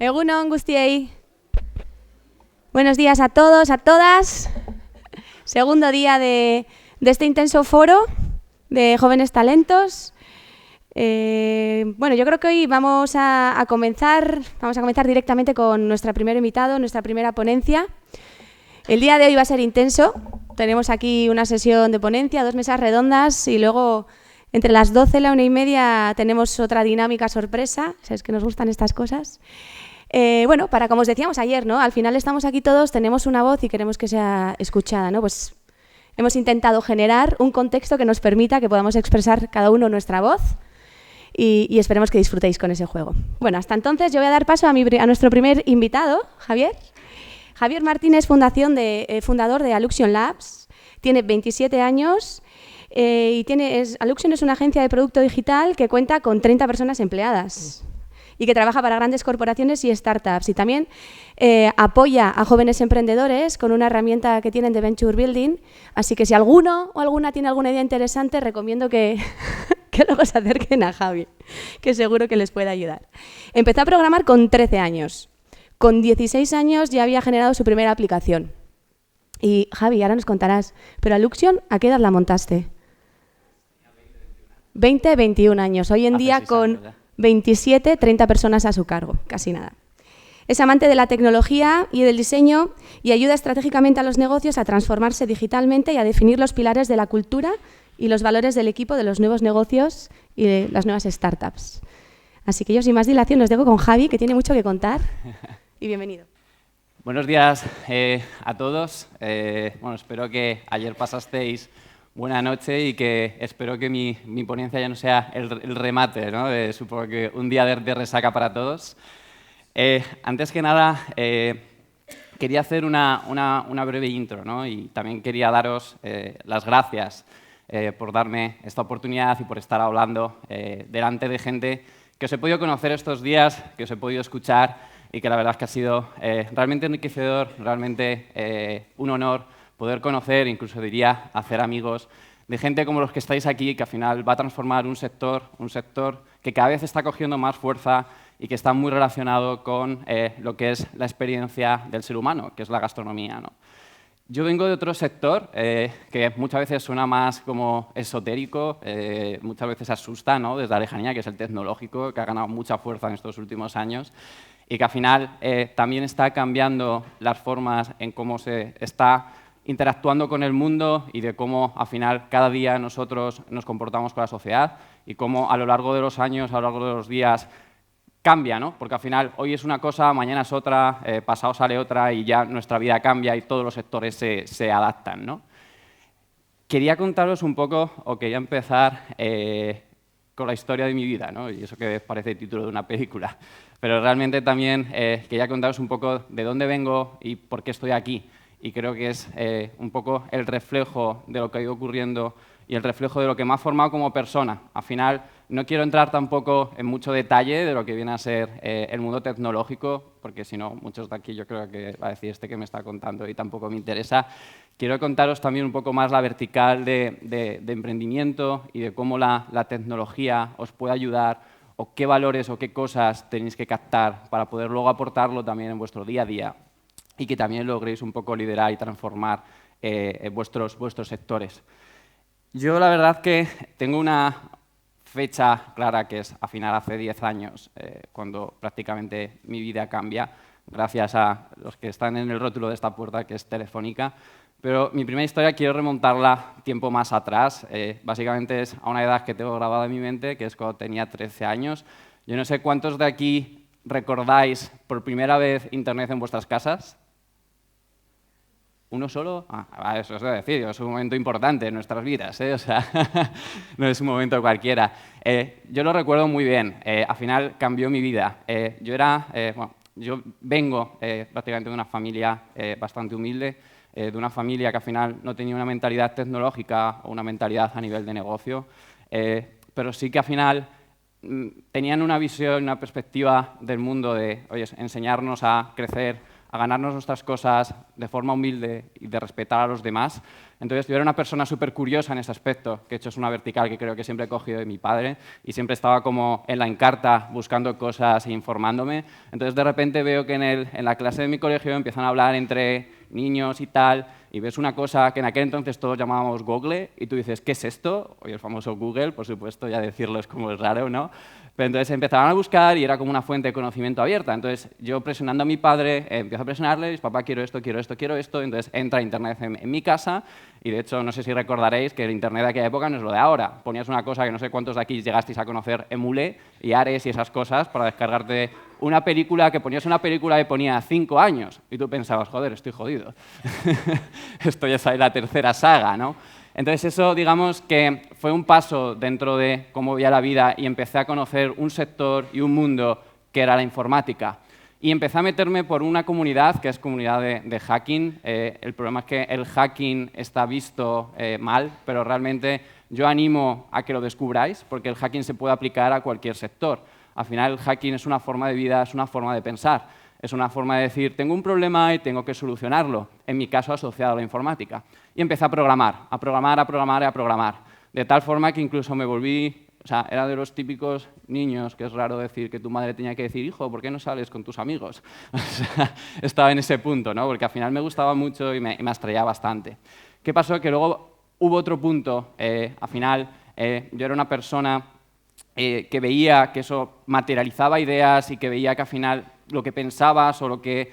Egun on guztiei. Buenos días a todos, a todas. Segundo día de este intenso foro de jóvenes talentos. Bueno, yo creo que hoy vamos a comenzar directamente con nuestro primer invitado, nuestra primera ponencia. El día de hoy va a ser intenso. Tenemos aquí una sesión de ponencia, 2 mesas redondas y luego entre las 12 y la 1:30 tenemos otra dinámica sorpresa. ¿Sabes que nos gustan estas cosas? Bueno, como os decíamos ayer, ¿no? Al final estamos aquí todos, tenemos una voz y queremos que sea escuchada, ¿no? Pues hemos intentado generar un contexto que nos permita que podamos expresar cada uno nuestra voz y esperemos que disfrutéis con ese juego. Bueno, hasta entonces yo voy a dar paso a nuestro primer invitado, Javier. Javier Martínez, fundador de Alluxion Labs, tiene 27 años y Alluxion es una agencia de producto digital que cuenta con 30 personas empleadas y que trabaja para grandes corporaciones y startups. Y también apoya a jóvenes emprendedores con una herramienta que tienen de Venture Building. Así que si alguno o alguna tiene alguna idea interesante, recomiendo que luego se acerquen a Javi, que seguro que les puede ayudar. Empezó a programar con 13 años. Con 16 años ya había generado su primera aplicación. Y Javi, ahora nos contarás, pero Alluxion, ¿a qué edad la montaste? 20, 21 años. Hoy en día con 27, 30 personas a su cargo, casi nada. Es amante de la tecnología y del diseño y ayuda estratégicamente a los negocios a transformarse digitalmente y a definir los pilares de la cultura y los valores del equipo de los nuevos negocios y de las nuevas startups. Así que yo, sin más dilación, os dejo con Javi, que tiene mucho que contar. Y bienvenido. Buenos días a todos. Bueno, espero que ayer pasasteis buena noche y que espero que mi ponencia ya no sea el remate, ¿no? Supongo que un día de resaca para todos. Antes que nada, quería hacer una breve intro, ¿no? Y también quería daros las gracias por darme esta oportunidad y por estar hablando delante de gente que os he podido conocer estos días, que os he podido escuchar y que la verdad es que ha sido realmente enriquecedor, realmente un honor poder conocer, incluso diría hacer amigos, de gente como los que estáis aquí, que al final va a transformar un sector que cada vez está cogiendo más fuerza y que está muy relacionado con lo que es la experiencia del ser humano, que es la gastronomía, ¿no? Yo vengo de otro sector que muchas veces suena más como esotérico, muchas veces asusta, ¿no? Desde la lejanía, que es el tecnológico, que ha ganado mucha fuerza en estos últimos años y que al final también está cambiando las formas en cómo se está interactuando con el mundo y de cómo al final cada día nosotros nos comportamos con la sociedad y cómo a lo largo de los años, a lo largo de los días, cambia, ¿no? Porque al final hoy es una cosa, mañana es otra, pasado sale otra y ya nuestra vida cambia y todos los sectores se adaptan, ¿no? Quería contaros un poco, o quería empezar con la historia de mi vida, ¿no? Y eso que parece el título de una película. Pero realmente también quería contaros un poco de dónde vengo y por qué estoy aquí. Y creo que es un poco el reflejo de lo que ha ido ocurriendo y el reflejo de lo que me ha formado como persona. Al final, no quiero entrar tampoco en mucho detalle de lo que viene a ser el mundo tecnológico, porque si no, muchos de aquí yo creo que va a decir que me está contando y tampoco me interesa. Quiero contaros también un poco más la vertical de emprendimiento y de cómo la tecnología os puede ayudar o qué valores o qué cosas tenéis que captar para poder luego aportarlo también en vuestro día a día y que también logréis un poco liderar y transformar vuestros sectores. Yo la verdad que tengo una fecha clara que es a final hace 10 años, cuando prácticamente mi vida cambia, gracias a los que están en el rótulo de esta puerta, que es Telefónica. Pero mi primera historia quiero remontarla tiempo más atrás. Básicamente es a una edad que tengo grabada en mi mente, que es cuando tenía 13 años. Yo no sé cuántos de aquí recordáis por primera vez Internet en vuestras casas. ¿Uno solo? Eso es decir, es un momento importante en nuestras vidas, ¿eh? O sea, no es un momento cualquiera. Yo lo recuerdo muy bien. Al final cambió mi vida. Yo vengo prácticamente de una familia bastante humilde, de una familia que al final no tenía una mentalidad tecnológica o una mentalidad a nivel de negocio, pero sí que al final tenían una visión, una perspectiva del mundo de, oye, enseñarnos a crecer a ganarnos nuestras cosas de forma humilde y de respetar a los demás. Entonces, yo era una persona súper curiosa en ese aspecto, que de hecho es una vertical que creo que siempre he cogido de mi padre y siempre estaba como en la Encarta buscando cosas e informándome. Entonces, de repente veo que en la clase de mi colegio empiezan a hablar entre niños y tal, y ves una cosa que en aquel entonces todos llamábamos Google, y tú dices, ¿qué es esto? Hoy el famoso Google, por supuesto, ya decirlo es como es raro, ¿no? Pero entonces empezaban a buscar y era como una fuente de conocimiento abierta. Entonces yo presionando a mi padre, empiezo a presionarle, y digo, papá, quiero esto, quiero esto, quiero esto. Entonces entra Internet en mi casa y de hecho no sé si recordaréis que el Internet de aquella época no es lo de ahora. Ponías una cosa que no sé cuántos de aquí llegasteis a conocer, Emule y Ares y esas cosas para descargarte una película, que ponías una película que ponía 5 años y tú pensabas, joder, estoy jodido. Esto ya sale la tercera saga, ¿no? Entonces eso, digamos, que fue un paso dentro de cómo veía la vida y empecé a conocer un sector y un mundo que era la informática. Y empecé a meterme por una comunidad que es comunidad de hacking. El problema es que el hacking está visto mal, pero realmente yo animo a que lo descubráis porque el hacking se puede aplicar a cualquier sector. Al final el hacking es una forma de vida, es una forma de pensar. Es una forma de decir, tengo un problema y tengo que solucionarlo, en mi caso asociado a la informática. Y empecé a programar, a programar, a programar y a programar. De tal forma que incluso me volví, o sea, era de los típicos niños, que es raro decir que tu madre tenía que decir, hijo, ¿por qué no sales con tus amigos? O sea, estaba en ese punto, ¿no? Porque al final me gustaba mucho y me abstraía bastante. ¿Qué pasó? Que luego hubo otro punto, al final yo era una persona que veía que eso materializaba ideas y que veía que al final lo que pensabas o lo que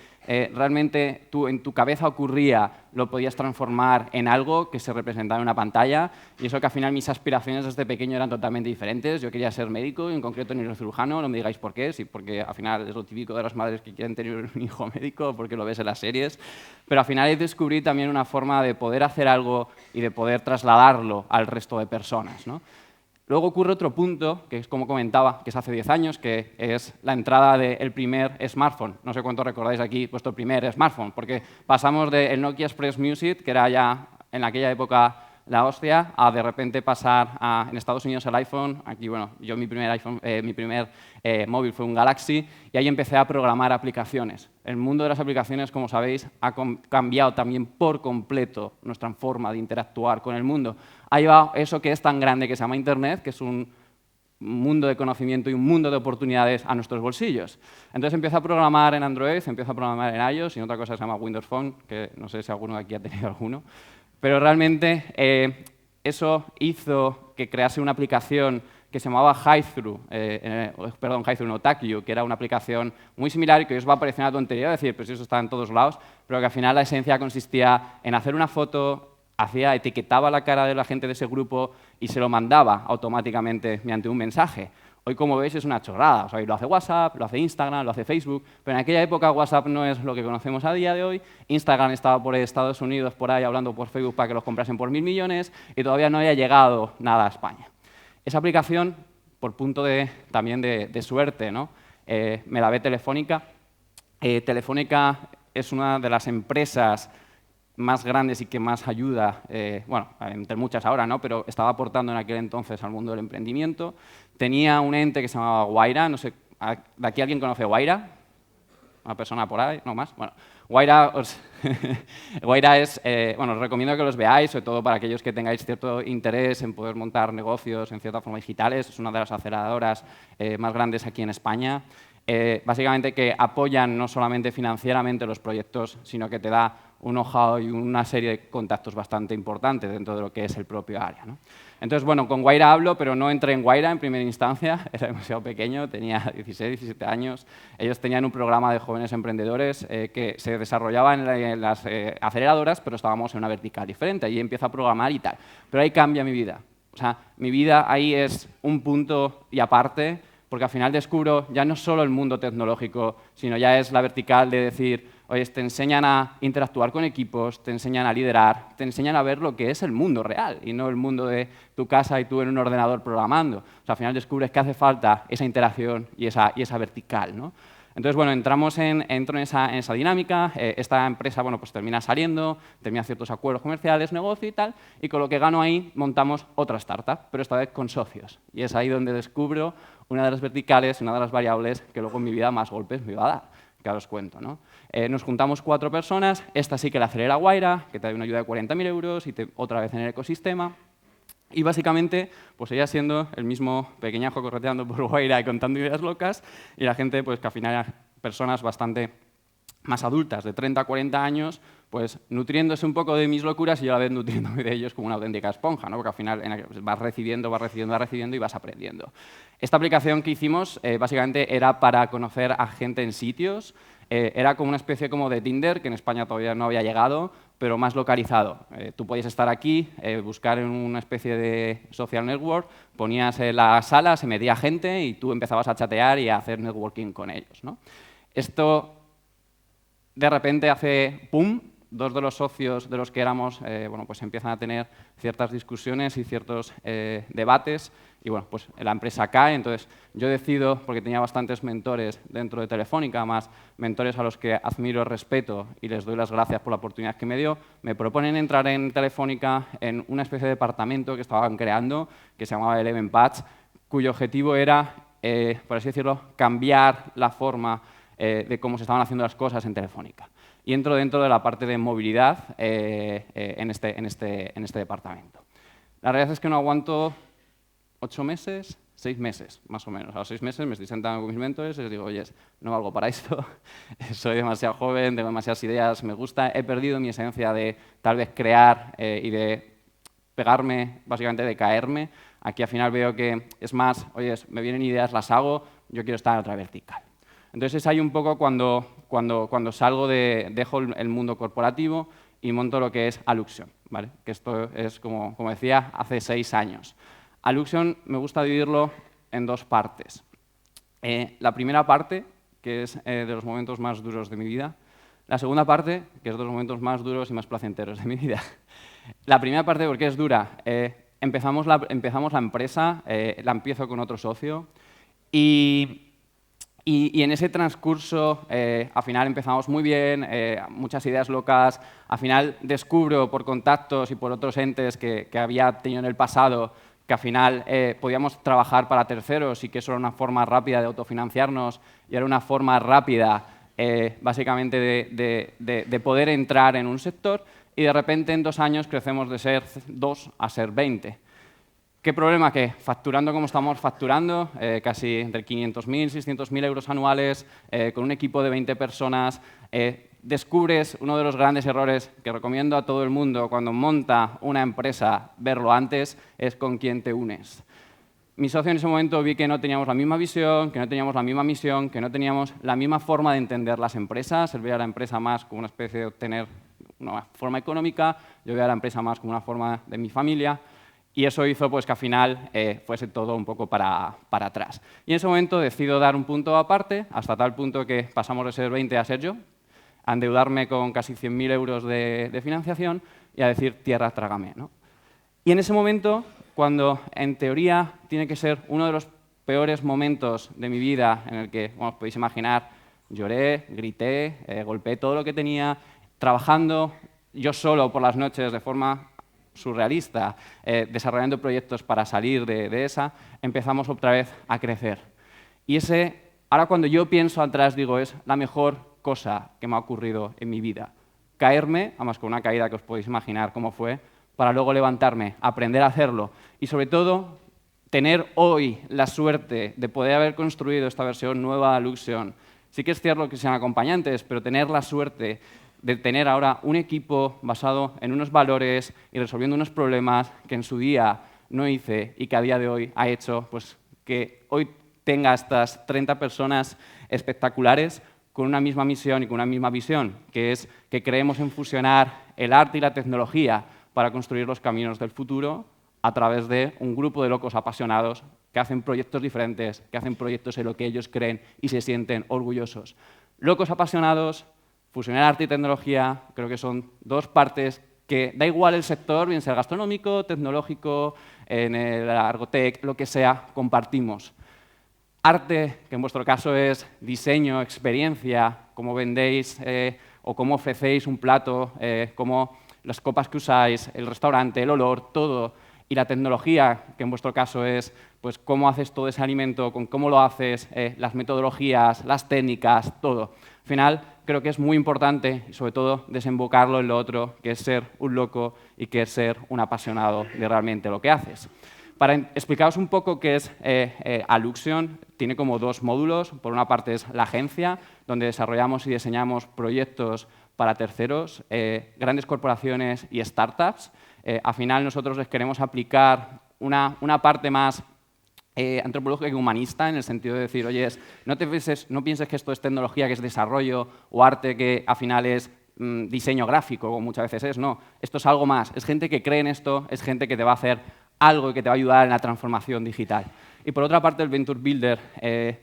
realmente en tu cabeza ocurría lo podías transformar en algo que se representaba en una pantalla y eso que al final mis aspiraciones desde pequeño eran totalmente diferentes. Yo quería ser médico, en concreto neurocirujano, no me digáis por qué, sí, porque al final es lo típico de las madres que quieren tener un hijo médico porque lo ves en las series, pero al final descubrí también una forma de poder hacer algo y de poder trasladarlo al resto de personas, ¿no? Luego ocurre otro punto, que es como comentaba, que es hace 10 años, que es la entrada del primer smartphone. No sé cuántos recordáis aquí vuestro primer smartphone, porque pasamos del Nokia Express Music, que era ya en aquella época la hostia, a de repente pasar en Estados Unidos el iPhone. Aquí, bueno, yo mi primer móvil fue un Galaxy, y ahí empecé a programar aplicaciones. El mundo de las aplicaciones, como sabéis, ha cambiado también por completo nuestra forma de interactuar con el mundo. Ahí va eso que es tan grande que se llama Internet, que es un mundo de conocimiento y un mundo de oportunidades a nuestros bolsillos. Entonces empiezo a programar en Android, empiezo a programar en iOS y en otra cosa que se llama Windows Phone, que no sé si alguno de aquí ha tenido alguno. Pero realmente eso hizo que crease una aplicación que se llamaba Hi-Thru, no, TagView, que era una aplicación muy similar y que os va a parecer una tontería decir, pues eso está en todos lados, pero que al final la esencia consistía en hacer una foto, etiquetaba la cara de la gente de ese grupo y se lo mandaba automáticamente mediante un mensaje. Hoy, como veis, es una chorrada. O sea, lo hace WhatsApp, lo hace Instagram, lo hace Facebook, pero en aquella época WhatsApp no es lo que conocemos a día de hoy. Instagram estaba por Estados Unidos por ahí hablando por Facebook para que los comprasen por 1.000 millones y todavía no había llegado nada a España. Esa aplicación, por punto también de suerte, ¿no? Me la ve Telefónica. Telefónica es una de las empresas más grandes y que más ayuda, bueno, entre muchas ahora, ¿no? Pero estaba aportando en aquel entonces al mundo del emprendimiento. Tenía un ente que se llamaba Wayra, no sé, ¿de aquí alguien conoce Wayra? ¿Una persona por ahí? ¿No más? Bueno, Wayra, Wayra es, bueno, os recomiendo que los veáis, sobre todo para aquellos que tengáis cierto interés en poder montar negocios en cierta forma digitales. Es una de las aceleradoras más grandes aquí en España. Básicamente que apoyan no solamente financieramente los proyectos, sino que te da un know-how y una serie de contactos bastante importantes dentro de lo que es el propio área, ¿no? Entonces, bueno, con Wayra hablo, pero no entré en Wayra en primera instancia, era demasiado pequeño, tenía 16, 17 años. Ellos tenían un programa de jóvenes emprendedores que se desarrollaba en las aceleradoras, pero estábamos en una vertical diferente. Allí empiezo a programar y tal. Pero ahí cambia mi vida. O sea, mi vida ahí es un punto y aparte, porque al final descubro ya no solo el mundo tecnológico, sino ya es la vertical de decir, oye, te enseñan a interactuar con equipos, te enseñan a liderar, te enseñan a ver lo que es el mundo real y no el mundo de tu casa y tú en un ordenador programando. O sea, al final descubres que hace falta esa interacción y esa vertical, ¿no? Entonces, bueno, entro en esa dinámica, esta empresa, bueno, pues termina saliendo, termina ciertos acuerdos comerciales, negocio y tal, y con lo que gano ahí montamos otra startup, pero esta vez con socios. Y es ahí donde descubro una de las verticales, una de las variables que luego en mi vida más golpes me iba a dar, que ahora os cuento, ¿no? Nos juntamos 4 personas, esta sí que la acelera Guaira, que te da una ayuda de 40.000 euros y otra vez en el ecosistema. Y básicamente, pues ella siendo el mismo pequeñajo correteando por Guaira y contando ideas locas, y la gente, pues que al final eran personas bastante más adultas, de 30 a 40 años, pues nutriéndose un poco de mis locuras y yo a la vez nutriéndome de ellos como una auténtica esponja, ¿no? Porque al final vas recibiendo y vas aprendiendo. Esta aplicación que hicimos básicamente era para conocer a gente en sitios. Era como una especie como de Tinder, que en España todavía no había llegado, pero más localizado. Tú podías estar aquí, buscar en una especie de social network, ponías la sala, se metía gente y tú empezabas a chatear y a hacer networking con ellos, ¿no? Esto de repente hace ¡pum! 2 de los socios de los que éramos, bueno, pues empiezan a tener ciertas discusiones y ciertos debates y bueno, pues la empresa cae. Entonces yo decido, porque tenía bastantes mentores dentro de Telefónica, más mentores a los que admiro, respeto y les doy las gracias por la oportunidad que me dio, me proponen entrar en Telefónica en una especie de departamento que estaban creando, que se llamaba Eleven Patch, cuyo objetivo era, por así decirlo, cambiar la forma de cómo se estaban haciendo las cosas en Telefónica. Y entro dentro de la parte de movilidad en este departamento. La realidad es que no aguanto 8 meses, 6 meses, más o menos. A los 6 meses me estoy sentando con mis mentores y les digo, oye, no valgo para esto, soy demasiado joven, tengo demasiadas ideas, me gusta, he perdido mi esencia de tal vez crear y de pegarme, básicamente de caerme. Aquí al final veo que es más, oye, me vienen ideas, las hago, yo quiero estar en otra vertical. Entonces es ahí un poco cuando salgo dejo el mundo corporativo y monto lo que es Aluxion, ¿vale? Que esto es, como decía, hace 6 años. Aluxion me gusta dividirlo en 2 partes. La primera parte, que es de los momentos más duros de mi vida. La segunda parte, que es de los momentos más duros y más placenteros de mi vida. La primera parte, ¿por qué es dura? Empezamos la empresa, la empiezo con otro socio y en ese transcurso, al final empezamos muy bien, muchas ideas locas. Al final descubro por contactos y por otros entes que había tenido en el pasado que al final podíamos trabajar para terceros y que eso era una forma rápida de autofinanciarnos y era una forma rápida, básicamente, de poder entrar en un sector. Y de repente en 2 años crecemos de ser 2 a ser 20. ¿Qué problema? Que facturando como estamos facturando, casi entre 500.000 y 600.000 euros anuales, con un equipo de 20 personas, descubres uno de los grandes errores que recomiendo a todo el mundo cuando monta una empresa, verlo antes, es con quién te unes. Mi socio en ese momento vi que no teníamos la misma visión, que no teníamos la misma misión, que no teníamos la misma forma de entender las empresas. Él veía a la empresa más como una especie de obtener una forma económica, yo veía a la empresa más como una forma de mi familia. Y eso hizo pues, que al final fuese todo un poco para atrás. Y en ese momento decido dar un punto aparte, hasta tal punto que pasamos de ser 20 a ser yo, a endeudarme con casi 100.000 euros de financiación y a decir, tierra, trágame, ¿no? Y en ese momento, cuando en teoría tiene que ser uno de los peores momentos de mi vida, en el que, bueno, os podéis imaginar, lloré, grité, golpeé todo lo que tenía, trabajando yo solo por las noches de forma surrealista, desarrollando proyectos para salir de esa, empezamos otra vez a crecer. Y ahora cuando yo pienso atrás, digo, es la mejor cosa que me ha ocurrido en mi vida. Caerme, además con una caída que os podéis imaginar cómo fue, para luego levantarme, aprender a hacerlo y sobre todo tener hoy la suerte de poder haber construido esta versión nueva de Aluxion. Sí que es cierto que sean acompañantes, pero tener la suerte de tener ahora un equipo basado en unos valores y resolviendo unos problemas que en su día no hice y que a día de hoy ha hecho pues, que hoy tenga estas 30 personas espectaculares con una misma misión y con una misma visión, que es que creemos en fusionar el arte y la tecnología para construir los caminos del futuro a través de un grupo de locos apasionados que hacen proyectos diferentes, que hacen proyectos en lo que ellos creen y se sienten orgullosos. Locos apasionados, fusionar arte y tecnología, creo que son 2 partes que da igual el sector, bien sea gastronómico, tecnológico, en el argotec, lo que sea, compartimos. Arte, que en vuestro caso es diseño, experiencia, cómo vendéis o cómo ofrecéis un plato, cómo las copas que usáis, el restaurante, el olor, todo. y la tecnología, que en vuestro caso es pues, cómo haces todo ese alimento, con cómo lo haces, las metodologías, las técnicas, todo. Al final, creo que es muy importante, y sobre todo, desembocarlo en lo otro, que es ser un loco y que es ser un apasionado de realmente lo que haces. Para explicaros un poco qué es Aluxion, tiene como dos módulos. Por una parte es la agencia, donde desarrollamos y diseñamos proyectos para terceros, grandes corporaciones y startups. Al final nosotros les queremos aplicar una parte más antropológica y humanista, en el sentido de decir, oye, no pienses que esto es tecnología, que es desarrollo, o arte que al final es diseño gráfico, como muchas veces es. No, esto es algo más. Es gente que cree en esto, es gente que te va a hacer algo que te va a ayudar en la transformación digital. Y por otra parte, el Venture Builder,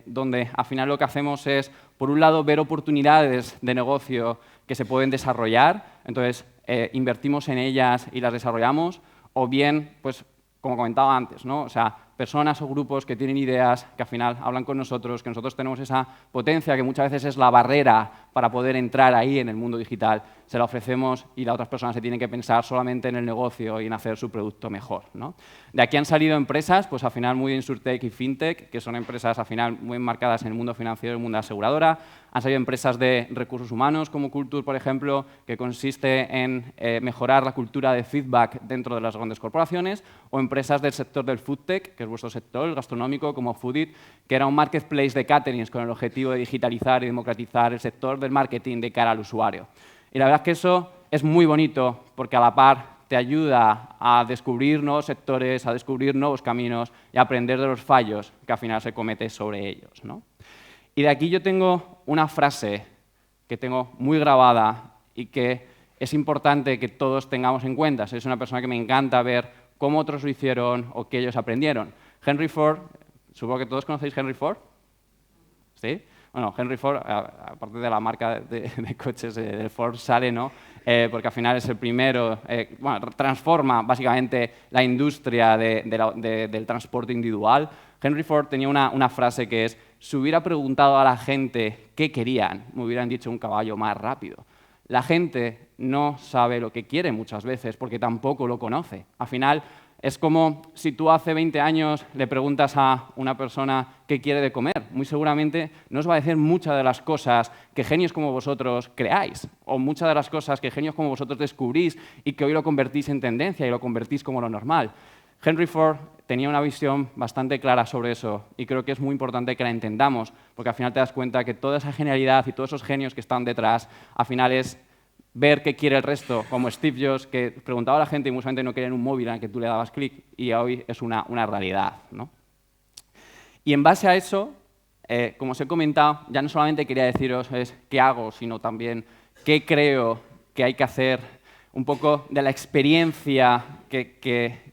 donde al final lo que hacemos es, por un lado, ver oportunidades de negocio que se pueden desarrollar, entonces invertimos en ellas y las desarrollamos, o bien, pues, como comentaba antes, ¿no? O sea, personas o grupos que tienen ideas, que al final hablan con nosotros, que nosotros tenemos esa potencia que muchas veces es la barrera para poder entrar ahí en el mundo digital, se la ofrecemos y las otras personas se tienen que pensar solamente en el negocio y en hacer su producto mejor, ¿no? De aquí han salido empresas, pues al final muy InsurTech y FinTech, que son empresas al final muy enmarcadas en el mundo financiero y el mundo aseguradora. Han salido empresas de recursos humanos como Culture, por ejemplo, que consiste en mejorar la cultura de feedback dentro de las grandes corporaciones, o empresas del sector del FoodTech, que es vuestro sector, el gastronómico, como Foodit, que era un marketplace de caterings con el objetivo de digitalizar y democratizar el sector del marketing de cara al usuario. Y la verdad es que eso es muy bonito, porque a la par te ayuda a descubrir nuevos sectores, a descubrir nuevos caminos y a aprender de los fallos que al final se cometen sobre ellos, ¿no? Y de aquí yo tengo una frase que tengo muy grabada y que es importante que todos tengamos en cuenta. Soy una persona que me encanta ver cómo otros lo hicieron o qué ellos aprendieron. Henry Ford, supongo que todos conocéis Henry Ford, ¿sí? Bueno, Henry Ford, aparte de la marca de coches del Ford, sale, ¿no? Porque al final es el primero, bueno, transforma básicamente la industria del transporte individual. Henry Ford tenía una frase que es: si hubiera preguntado a la gente qué querían, me hubieran dicho un caballo más rápido. La gente no sabe lo que quiere muchas veces porque tampoco lo conoce. Al final, es como si tú hace 20 años le preguntas a una persona qué quiere de comer. Muy seguramente no os va a decir muchas de las cosas que genios como vosotros creáis, o muchas de las cosas que genios como vosotros descubrís y que hoy lo convertís en tendencia y lo convertís como lo normal. Henry Ford tenía una visión bastante clara sobre eso y creo que es muy importante que la entendamos, porque al final te das cuenta que toda esa genialidad y todos esos genios que están detrás, al final es ver qué quiere el resto, como Steve Jobs, que preguntaba a la gente y mucha gente no quería un móvil en el que tú le dabas clic, y hoy es una realidad, ¿no? Y en base a eso, como os he comentado, ya no solamente quería deciros qué hago, sino también qué creo que hay que hacer, un poco de la experiencia que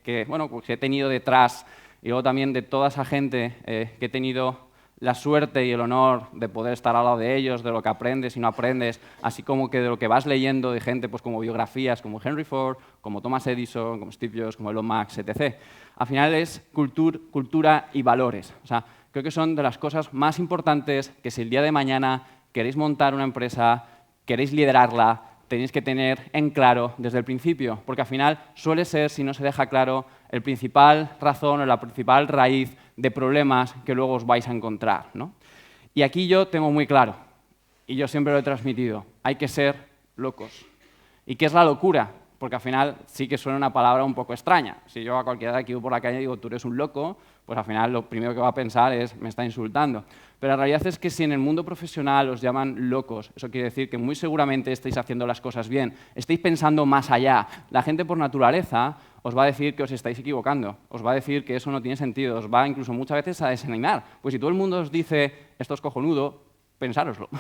he tenido detrás, y luego también de toda esa gente que he tenido la suerte y el honor de poder estar al lado de ellos, de lo que aprendes y no aprendes, así como que de lo que vas leyendo de gente pues, como biografías, como Henry Ford, como Thomas Edison, como Steve Jobs, como Elon Musk, etc. Al final es cultura y valores. O sea, creo que son de las cosas más importantes que si el día de mañana queréis montar una empresa, queréis liderarla, tenéis que tener en claro desde el principio, porque al final suele ser, si no se deja claro, el principal razón o la principal raíz de problemas que luego os vais a encontrar, ¿no? Y aquí yo tengo muy claro, y yo siempre lo he transmitido, hay que ser locos. ¿Y qué es la locura? Porque al final sí que suena una palabra un poco extraña. Si yo a cualquiera de aquí por la calle digo, tú eres un loco, pues al final lo primero que va a pensar es, me está insultando. Pero la realidad es que si en el mundo profesional os llaman locos, eso quiere decir que muy seguramente estáis haciendo las cosas bien, estáis pensando más allá. La gente por naturaleza os va a decir que os estáis equivocando, os va a decir que eso no tiene sentido, os va incluso muchas veces a desanimar. Pues si todo el mundo os dice, esto es cojonudo, pensároslo,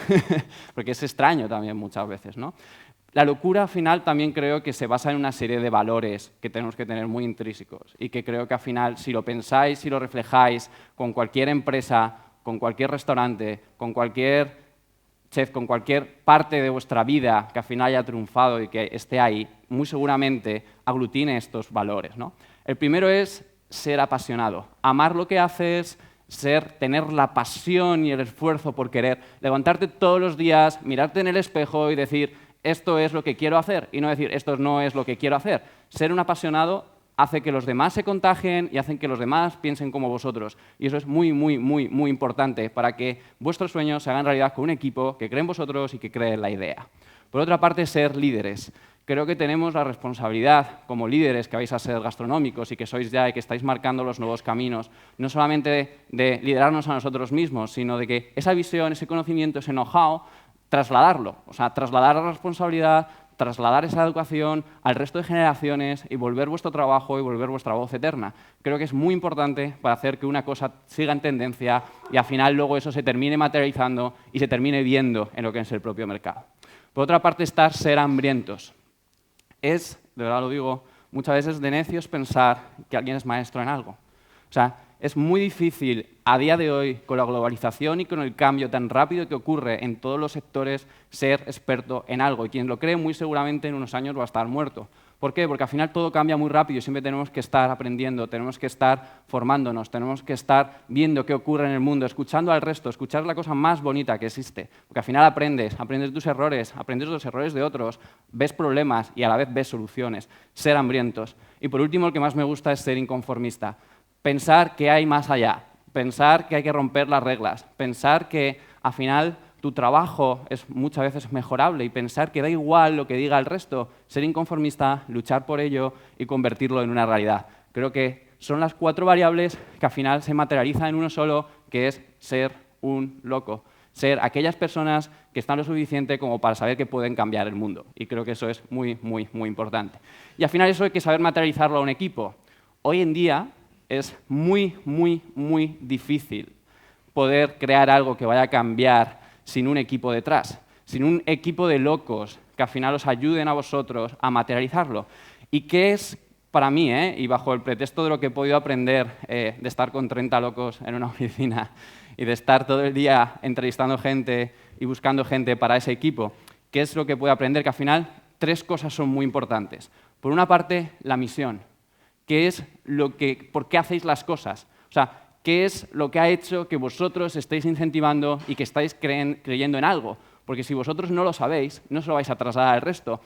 porque es extraño también muchas veces, ¿no? La locura, al final, también creo que se basa en una serie de valores que tenemos que tener muy intrínsecos y que creo que, al final, si lo pensáis, si lo reflejáis con cualquier empresa, con cualquier restaurante, con cualquier chef, con cualquier parte de vuestra vida que al final haya triunfado y que esté ahí, muy seguramente aglutine estos valores, ¿no? El primero es ser apasionado, amar lo que haces, tener la pasión y el esfuerzo por querer, levantarte todos los días, mirarte en el espejo y decir, esto es lo que quiero hacer, y no decir, esto no es lo que quiero hacer. Ser un apasionado hace que los demás se contagien y hacen que los demás piensen como vosotros. Y eso es muy, muy, muy, muy importante para que vuestros sueños se hagan realidad con un equipo que cree en vosotros y que cree en la idea. Por otra parte, ser líderes. Creo que tenemos la responsabilidad, como líderes que vais a ser gastronómicos y que sois ya y que estáis marcando los nuevos caminos, no solamente de liderarnos a nosotros mismos, sino de que esa visión, ese conocimiento, ese know-how, trasladarlo. O sea, trasladar la responsabilidad, trasladar esa educación al resto de generaciones y volver vuestro trabajo y volver vuestra voz eterna. Creo que es muy importante para hacer que una cosa siga en tendencia y al final luego eso se termine materializando y se termine viendo en lo que es el propio mercado. Por otra parte, ser hambrientos. Es, de verdad lo digo, muchas veces de necios pensar que alguien es maestro en algo. O sea, es muy difícil a día de hoy, con la globalización y con el cambio tan rápido que ocurre en todos los sectores, ser experto en algo. Y quien lo cree, muy seguramente en unos años va a estar muerto. ¿Por qué? Porque al final todo cambia muy rápido y siempre tenemos que estar aprendiendo, tenemos que estar formándonos, tenemos que estar viendo qué ocurre en el mundo, escuchando al resto, escuchar la cosa más bonita que existe. Porque al final aprendes de tus errores, aprendes de los errores de otros, ves problemas y a la vez ves soluciones. Ser hambrientos. Y por último, el que más me gusta es ser inconformista. Pensar que hay más allá, pensar que hay que romper las reglas, pensar que al final tu trabajo es muchas veces mejorable y pensar que da igual lo que diga el resto, ser inconformista, luchar por ello y convertirlo en una realidad. Creo que son las 4 variables que al final se materializan en uno solo, que es ser un loco, ser aquellas personas que están lo suficiente como para saber que pueden cambiar el mundo. Y creo que eso es muy, muy, muy importante. Y al final eso hay que saber materializarlo a un equipo. Hoy en día es muy, muy, muy difícil poder crear algo que vaya a cambiar sin un equipo detrás, sin un equipo de locos que al final os ayuden a vosotros a materializarlo. ¿Y qué es para mí, y bajo el pretexto de lo que he podido aprender de estar con 30 locos en una oficina y de estar todo el día entrevistando gente y buscando gente para ese equipo, qué es lo que puedo aprender? Que al final 3 cosas son muy importantes. Por una parte, la misión. ¿Qué es por qué hacéis las cosas? O sea, ¿qué es lo que ha hecho que vosotros estéis incentivando y que estáis creyendo en algo? Porque si vosotros no lo sabéis, no se lo vais a trasladar al resto.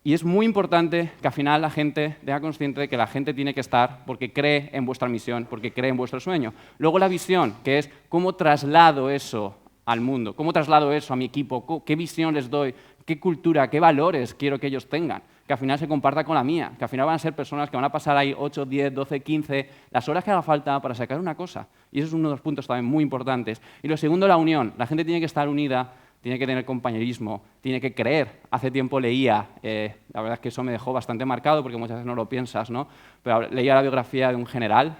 Y es muy importante que al final la gente tenga consciente de que la gente tiene que estar porque cree en vuestra misión, porque cree en vuestro sueño. Luego la visión, que es cómo traslado eso al mundo, cómo traslado eso a mi equipo, qué visión les doy, qué cultura, qué valores quiero que ellos tengan, que al final se comparta con la mía, que al final van a ser personas que van a pasar ahí 8, 10, 12, 15, las horas que haga falta para sacar una cosa. Y eso es uno de los puntos también muy importantes. Y lo segundo, la unión. La gente tiene que estar unida, tiene que tener compañerismo, tiene que creer. Hace tiempo leía, la verdad es que eso me dejó bastante marcado porque muchas veces no lo piensas, ¿no? Pero leía la biografía de un general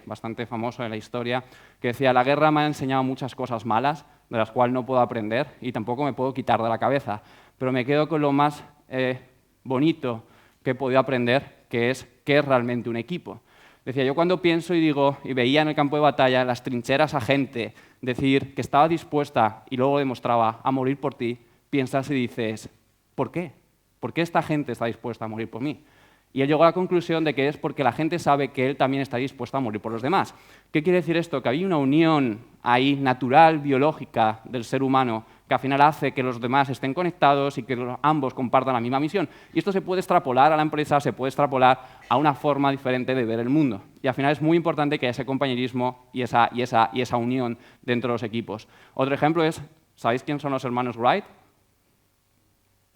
bastante famoso en la historia que decía: la guerra me ha enseñado muchas cosas malas de las cuales no puedo aprender y tampoco me puedo quitar de la cabeza, pero me quedo con lo más bonito que he podido aprender, que es qué es realmente un equipo. Decía, yo cuando pienso y digo, y veía en el campo de batalla, en las trincheras a gente decir que estaba dispuesta y luego demostraba a morir por ti, piensas y dices, ¿por qué? ¿Por qué esta gente está dispuesta a morir por mí? Y él llegó a la conclusión de que es porque la gente sabe que él también está dispuesto a morir por los demás. ¿Qué quiere decir esto? Que había una unión ahí natural, biológica del ser humano, que al final hace que los demás estén conectados y que ambos compartan la misma misión. Y esto se puede extrapolar a la empresa, se puede extrapolar a una forma diferente de ver el mundo. Y al final es muy importante que haya ese compañerismo y esa unión dentro de los equipos. Otro ejemplo es, ¿sabéis quién son los hermanos Wright?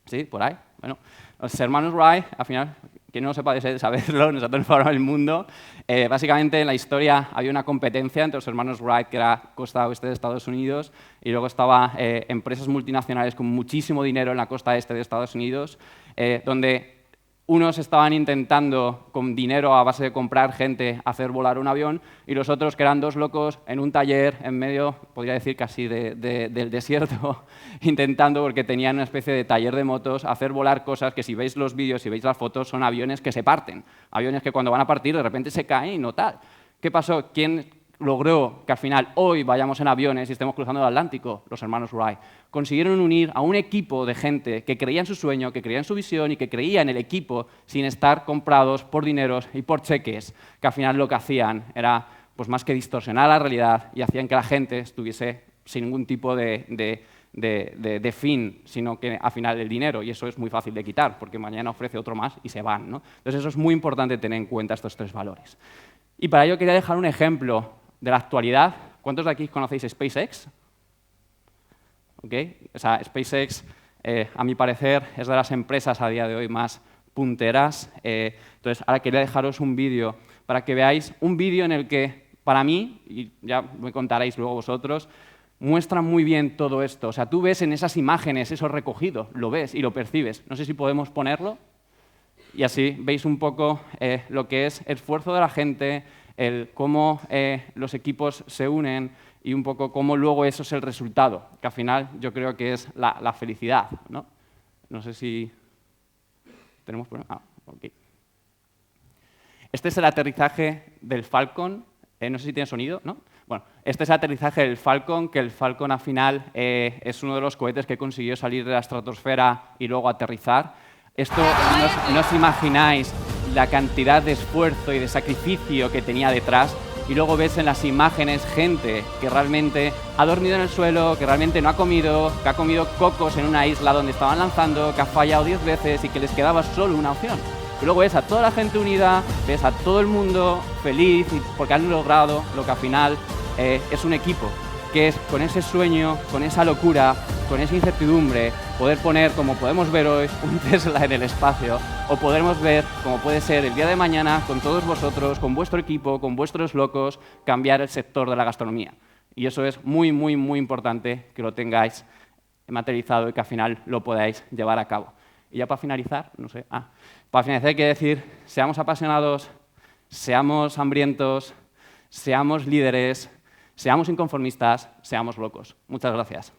¿Sí? ¿Por ahí? Bueno, los hermanos Wright, al final, quien no lo sepa de saberlo, nos ha transformado el mundo. Básicamente, en la historia había una competencia entre los hermanos Wright, que era costa oeste de Estados Unidos, y luego estaban empresas multinacionales con muchísimo dinero en la costa este de Estados Unidos, donde unos estaban intentando, con dinero a base de comprar gente, hacer volar un avión, y los otros, que eran 2 locos, en un taller en medio, podría decir casi del desierto, intentando, porque tenían una especie de taller de motos, hacer volar cosas que, si veis los vídeos, si veis las fotos, son aviones que se parten. Aviones que cuando van a partir de repente se caen y no tal. ¿Qué pasó? ¿Quién logró que al final hoy vayamos en aviones y estemos cruzando el Atlántico? Los hermanos Wright. Consiguieron unir a un equipo de gente que creía en su sueño, que creía en su visión y que creía en el equipo sin estar comprados por dineros y por cheques, que al final lo que hacían era pues más que distorsionar la realidad y hacían que la gente estuviese sin ningún tipo de de fin, sino que al final el dinero, y eso es muy fácil de quitar, porque mañana ofrece otro más y se van, ¿no? Entonces eso es muy importante tener en cuenta estos 3 valores. Y para ello quería dejar un ejemplo de la actualidad. ¿Cuántos de aquí conocéis SpaceX? ¿Okay? O sea, SpaceX, a mi parecer, es de las empresas a día de hoy más punteras. Entonces, ahora quería dejaros un vídeo para que veáis un vídeo en el que, para mí, y ya me contaréis luego vosotros, muestra muy bien todo esto. O sea, tú ves en esas imágenes eso recogido, lo ves y lo percibes. No sé si podemos ponerlo. Y así veis un poco lo que es el esfuerzo de la gente, cómo los equipos se unen y un poco cómo luego eso es el resultado, que al final yo creo que es la felicidad, ¿no? No sé si tenemos problema. Ok. Este es el aterrizaje del Falcon. No sé si tiene sonido, ¿no? Bueno, este es el aterrizaje del Falcon, que el Falcon al final es uno de los cohetes que consiguió salir de la estratosfera y luego aterrizar. Esto no os imagináis la cantidad de esfuerzo y de sacrificio que tenía detrás, y luego ves en las imágenes gente que realmente ha dormido en el suelo, que realmente no ha comido, que ha comido cocos en una isla donde estaban lanzando, que ha fallado 10 veces y que les quedaba solo una opción. Y luego ves a toda la gente unida, ves a todo el mundo feliz porque han logrado lo que al final es un equipo, que es con ese sueño, con esa locura, con esa incertidumbre, poder poner, como podemos ver hoy, un Tesla en el espacio, o podremos ver, como puede ser el día de mañana, con todos vosotros, con vuestro equipo, con vuestros locos, cambiar el sector de la gastronomía. Y eso es muy, muy, muy importante que lo tengáis materializado y que al final lo podáis llevar a cabo. Y ya para finalizar, no sé, para finalizar hay que decir, seamos apasionados, seamos hambrientos, seamos líderes, seamos inconformistas, seamos locos. Muchas gracias.